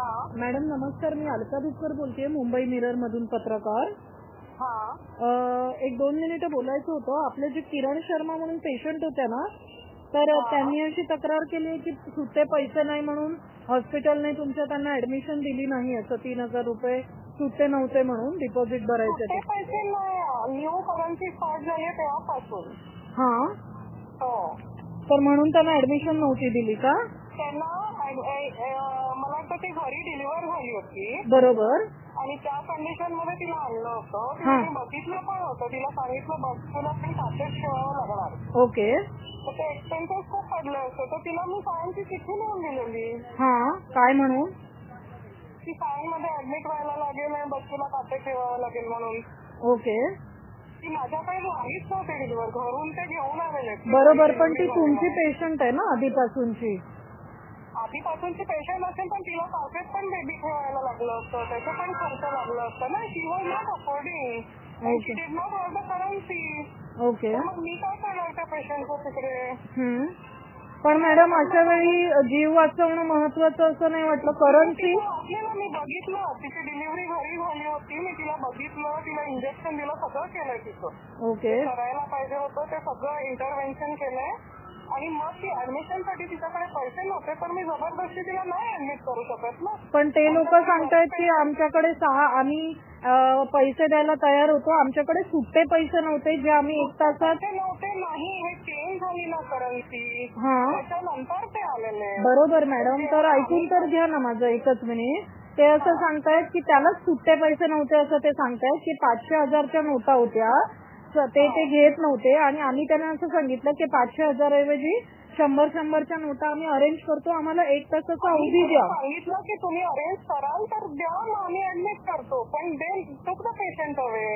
Madam नमस्कार, मी अलका दुधकर बोलतेय, Mumbai mirror मधून पत्रकार. एक 2 मिनिटं बोलायचं होतं. आपले जे किरण शर्मा म्हणून पेशंट होते ना, तर त्यांनी अशी तक्रार केली की सुट्टे पैसे नाही म्हणून हॉस्पिटलने तुमच्या त्यांना ऍडमिशन दिली नाही, असं 3,000 रुपये सुट्टे नव्हते म्हणून डिपॉझिट भरायचे ते. पैसे न्यू करन्सी स्टार्ट झाली तेव्हापासून. तर म्हणून त्यांना ऍडमिशन नव्हती दिली का? त्यांना मला वाटतं ती घरी डिलिव्हर झाली होती. बरोबर. आणि त्या कंडिशन मध्ये तिला आणलं होतं. तिने बघितलं पण होतं. तिला सांगितलं बघ तुला पण ताब्यात ठेवावं लागणार. ओके. तर ते एक्सपेन्सेस खूप पडले असते. तर तिला मी सायन्सची चिठ्ठी लिहून दिलेली. काय म्हणून? की सायन मध्ये ऍडमिट व्हायला लागेल आणि बच्चूला ताब्यात ठेवावं लागेल म्हणून. ओके. ती माझ्याकडे झालीच नव्हती डिलिव्हर, घरून ते घेऊन आलेले. बरोबर, पण ती तुमची पेशंट आहे ना आधीपासूनची? आधीपासूनची पेशंट असेल पण तिला ताब्यात पण बेबी ठेवायला लागलं असतं, त्याचं पण खर्च लागला असतं ना. She was not affording. She did not have the currency. Okay. मग मी काय करणार त्या पेशंटचं तिकडे? पण मॅडम अशा वेळी जीव वाचवणं महत्वाचं असं नाही वाटलं? करन्सी मी बघितलं, तिची डिलिव्हरी घरी झाली होती. मी तिला बघितलं, तिला इंजेक्शन दिलं, सगळं केलंय तिचं. ओके. करायला पाहिजे होतं ते सगळं इंटरव्हेन्शन केलंय. आणि मग ती ऍडमिशन साठी तिच्याकडे पैसे नव्हते, तर मी जबरदस्ती तिला नाही ऍडमिट करू शकत ना. पण ते लोक सांगतायत की आमच्याकडे आम्ही पैसे द्यायला तयार होतो, आमच्याकडे सुट्टे पैसे नव्हते जे आम्ही 1 तासात नव्हते. नाही, हे चेंज झाली ना करन्सी, त्याच्यानंतर ते आलेले. बरोबर मॅडम, तर ऐकून तर घ्या ना माझं एकच मिनिट. ते असं सांगतायत की त्यालाच सुट्टे पैसे नव्हते असं ते सांगतायत की 500,000च्या नोटा होत्या, ते घेत नव्हते. आणि आम्ही त्यांना असं सांगितलं की 500,000 ऐवजी 100-100च्या नोटा आम्ही अरेंज करतो, आम्हाला 1 तासाचा अवधी द्या. सांगितलं की तुम्ही अरेंज कराल तर द्या, आम्ही ऍडमिट करतो, पण दे टुक द पेशंट अवे.